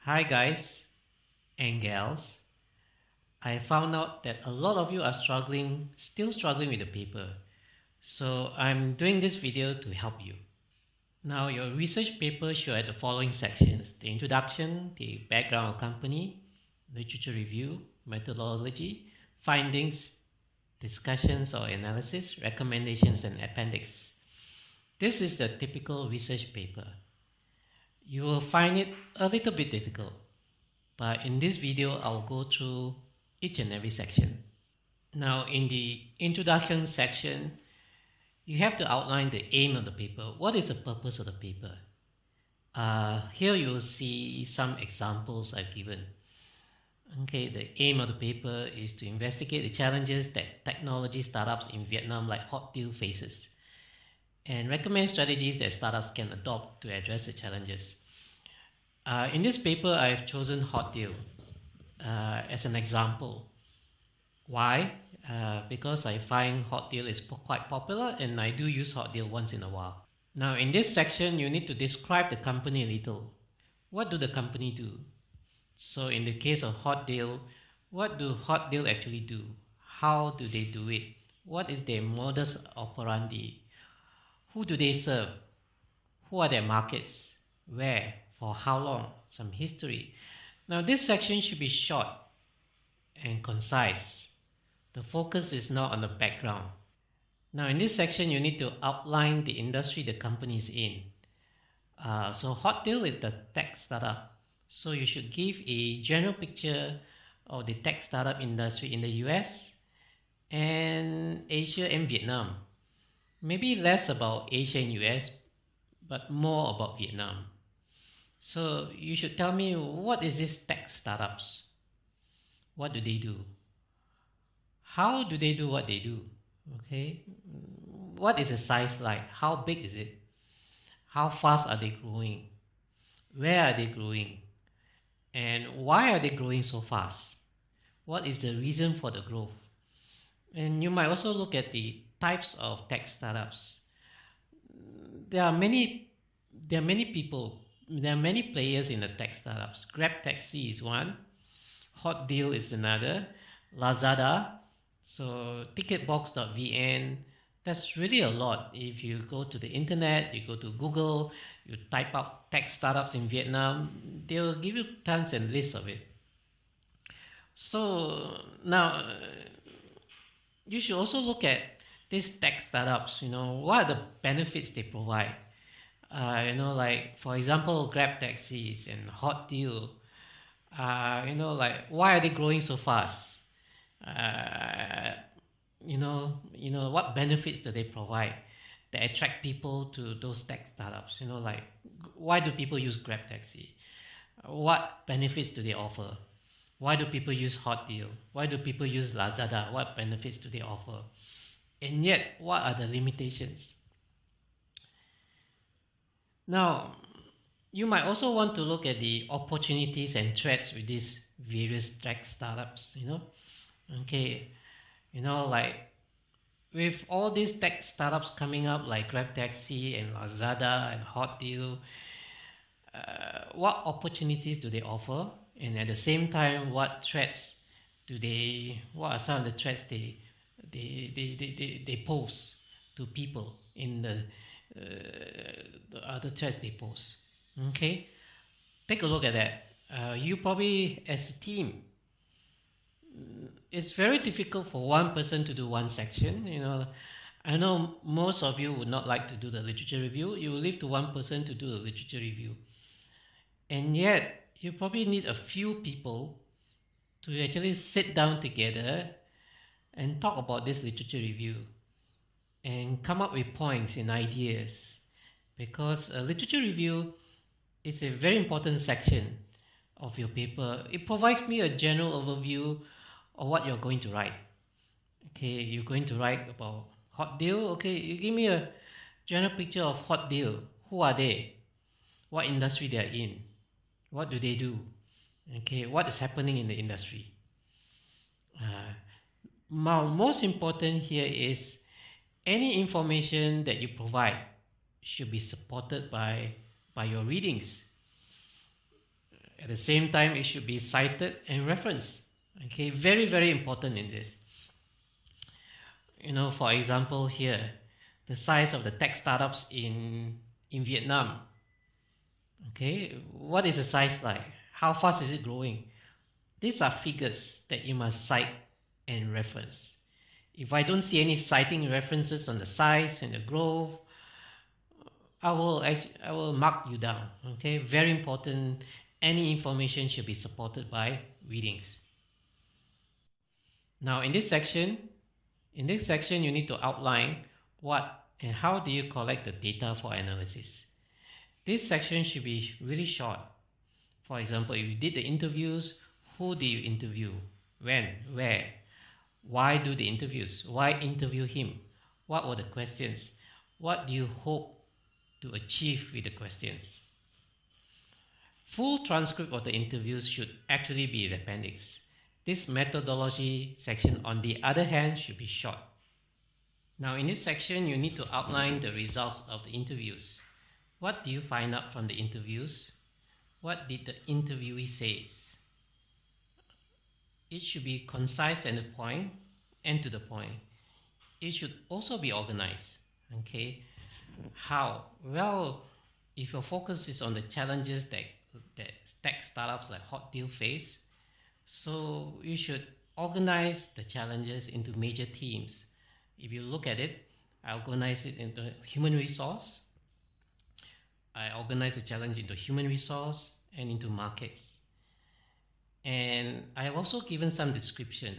Hi guys and gals. I found out that a lot of you are still struggling with the paper. So I'm doing this video to help you. Now your research paper should have the following sections: the introduction, the background of company, literature review, methodology, findings, discussions or analysis, recommendations and appendix. This is the typical research paper. You will find it a little bit difficult, but in this video I'll go through each and every section. Now in the introduction section, you have to outline the aim of the paper. What is the purpose of the paper? Here you'll see some examples I've given. Okay, the aim of the paper is to investigate the challenges that technology startups in Vietnam like Hot Deal faces and recommend strategies that startups can adopt to address the challenges. In this paper, I've chosen Hot Deal as an example. Why? Because I find Hot Deal is quite popular and I do use Hot Deal once in a while. Now in this section, you need to describe the company a little. What do the company do? So in the case of Hot Deal, what do Hot Deal actually do? How do they do it? What is their modus operandi? Who do they serve? Who are their markets? Where? For how long? Some history. Now this section should be short and concise. The focus is not on the background. Now in this section, you need to outline the industry the company is in. So Hot Deal is the tech startup. So you should give a general picture of the tech startup industry in the US and Asia and Vietnam. Maybe less about Asia and US, but more about Vietnam. So you should tell me, what is this tech startups? What do they do? How do they do what they do? Okay, what is the size like? How big is it? How fast are they growing? Where are they growing? And why are they growing so fast? What is the reason for the growth? And you might also look at the types of tech startups. There are many people, there are many players in the tech startups. Grab Taxi is one, Hot Deal is another, Lazada, so ticketbox.vn. That's really a lot. If you go to the internet, you go to Google, you type up tech startups in Vietnam, they'll give you tons and lists of it. So now you should also look at these tech startups. What are the benefits they provide? Like for example, Grab Taxis and Hot Deal. Like why are they growing so fast? What benefits do they provide that attract people to those tech startups? Like why do people use Grab Taxi? What benefits do they offer? Why do people use Hot Deal? Why do people use Lazada? What benefits do they offer? And yet, what are the limitations? Now, you might also want to look at the opportunities and threats with these various tech startups, Okay, like with all these tech startups coming up like Grab Taxi and Lazada and Hot Deal, what opportunities do they offer? And at the same time, what are some of the threats they pose to people in the other threats they pose? Okay, take a look at that. You probably, as a team, it's very difficult for one person to do one section. I know most of you would not like to do the literature review. You will leave to one person to do the literature review, and yet you probably need a few people to actually sit down together and talk about this literature review and come up with points and ideas, because a literature review is a very important section of your paper. It provides me a general overview of what you're going to write. Okay, you're going to write about Hot Deal. Okay, you give me a general picture of Hot Deal. Who are they? What industry they are in? What do they do? Okay, what is happening in the industry? Most important here is any information that you provide should be supported by your readings. At the same time, it should be cited and referenced. Okay, very, very important in this. For example, here, the size of the tech startups in Vietnam. Okay, what is the size like? How fast is it growing? These are figures that you must cite and reference. If I don't see any citing references on the size and the growth, I will mark you down. Okay, very important. Any information should be supported by readings. Now in this section you need to outline what and how do you collect the data for analysis. This section should be really short. For example, if you did the interviews, who do you interview? When? Where? Why do the interviews? Why interview him? What were the questions? What do you hope to achieve with the questions? Full transcript of the interviews should actually be in the appendix. This methodology section, on the other hand, should be short. Now in this section, you need to outline the results of the interviews. What do you find out from the interviews? What did the interviewee say? It should be concise and to the point. It should also be organized. Okay, how? Well, if your focus is on the challenges that tech startups like Hot Deal face, so you should organize the challenges into major themes. If you look at it, I organize it into human resource. I organize the challenge into human resource and into markets. And I have also given some description,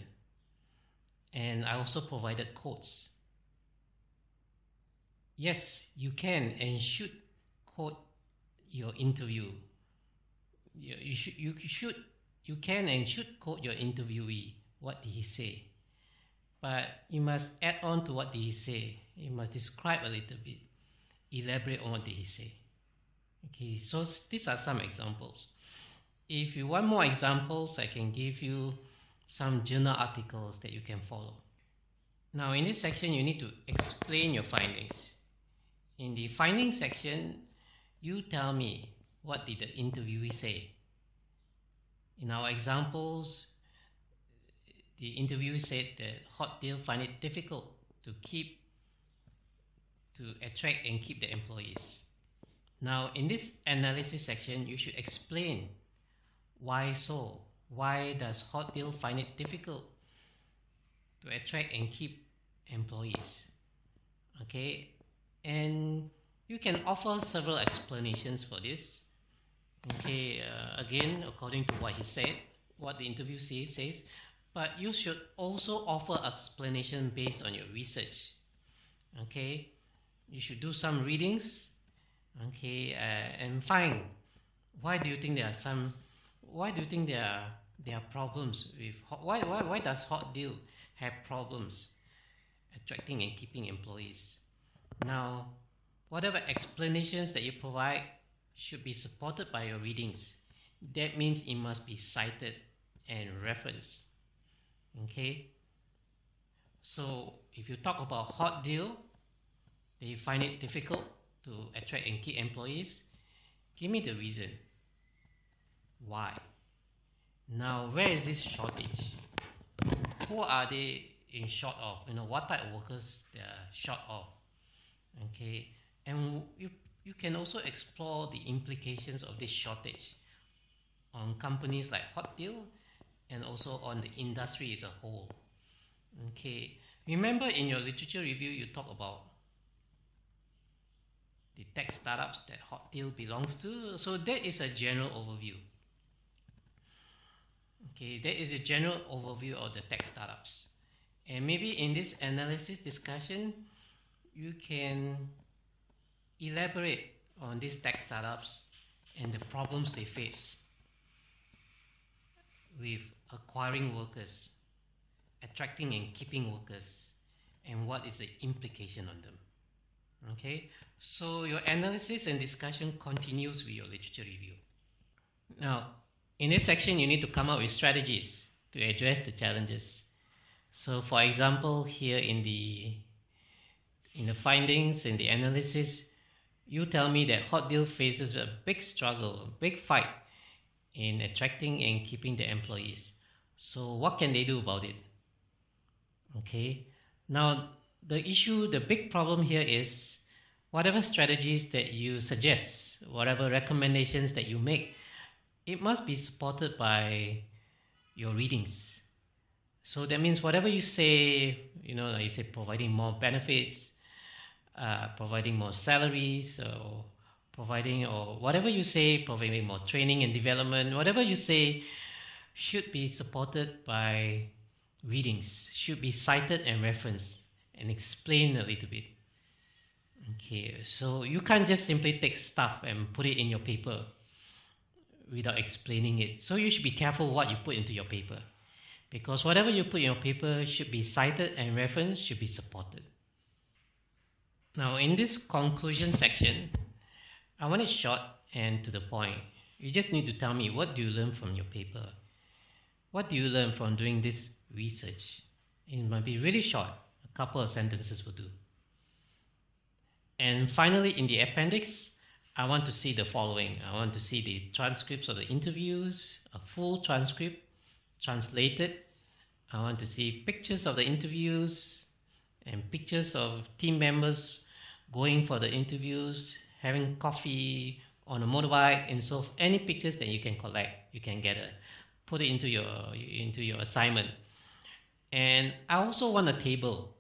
and I also provided quotes. Yes, you can and should quote your interview. You can and should quote your interviewee. What did he say? But you must add on to what did he say. You must describe a little bit, elaborate on what did he say. Okay, so these are some examples. If you want more examples, I can give you some journal articles that you can follow. Now in this section, you need to explain your findings. In the findings section, you tell me, what did the interviewee say? In our examples, the interviewee said that Hot Deal find it difficult to attract and keep the employees. Now in this analysis section, you should explain why so. Why does Hot Deal find it difficult to attract and keep employees? Okay, and you can offer several explanations for this. Okay, again, according to what he said, what the interviewee says, but you should also offer explanation based on your research. Okay, you should do some readings. Okay, and find why do you think there are problems with why does Hot Deal have problems attracting and keeping employees? Now, whatever explanations that you provide should be supported by your readings. That means it must be cited and referenced. Okay, so if you talk about Hot Deal, they find it difficult to attract and keep employees, give me the reason why. Now, where is this shortage? Who are they in short of? What type of workers they are short of? Okay, and you can also explore the implications of this shortage on companies like Hot Deal and also on the industry as a whole. Okay, remember in your literature review you talk about the tech startups that Hot Deal belongs to. So that is a general overview. Okay, that is a general overview of the tech startups. And maybe in this analysis discussion, you can elaborate on these tech startups and the problems they face with acquiring workers, attracting and keeping workers, and what is the implication on them. Okay, so your analysis and discussion continues with your literature review. Now, in this section, you need to come up with strategies to address the challenges. So, for example, here in the findings, in the analysis, you tell me that Hot Deal faces a big struggle, a big fight in attracting and keeping the employees. So what can they do about it? Okay, now the big problem here is whatever strategies that you suggest, whatever recommendations that you make, it must be supported by your readings. So that means whatever you say, like you say, providing more benefits, providing more salaries, or whatever you say, providing more training and development, whatever you say should be supported by readings, should be cited and referenced and explained a little bit. Okay, so you can't just simply take stuff and put it in your paper without explaining it. So you should be careful what you put into your paper, because whatever you put in your paper should be cited and referenced, should be supported. Now in this conclusion section, I want it short and to the point. You just need to tell me, what do you learn from your paper? What do you learn from doing this research? It might be really short, a couple of sentences will do. And finally, in the appendix, I want to see the following. I want to see the transcripts of the interviews, a full transcript, translated. I want to see pictures of the interviews and pictures of team members going for the interviews, having coffee on a motorbike, and so any pictures that you can collect, you can gather, put it into your assignment. And I also want a table.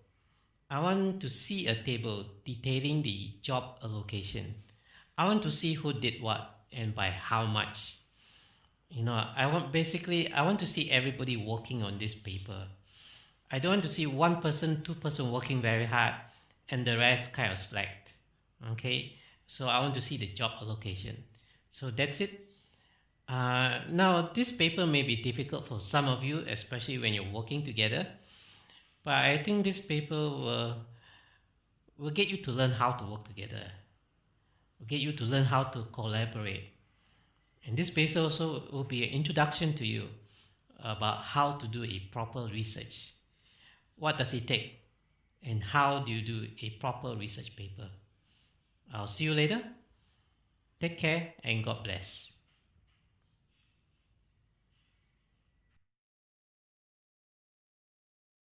I want to see a table detailing the job allocation. I want to see who did what and by how much. I want to see everybody working on this paper. I don't want to see one person, two person working very hard and the rest kind of slacked. Okay, so I want to see the job allocation. So that's it. Now this paper may be difficult for some of you, especially when you're working together, but I think this paper will get you to learn how to work together, will get you to learn how to collaborate. And this paper also will be an introduction to you about how to do a proper research. What does it take? And how do you do a proper research paper? I'll see you later. Take care and God bless.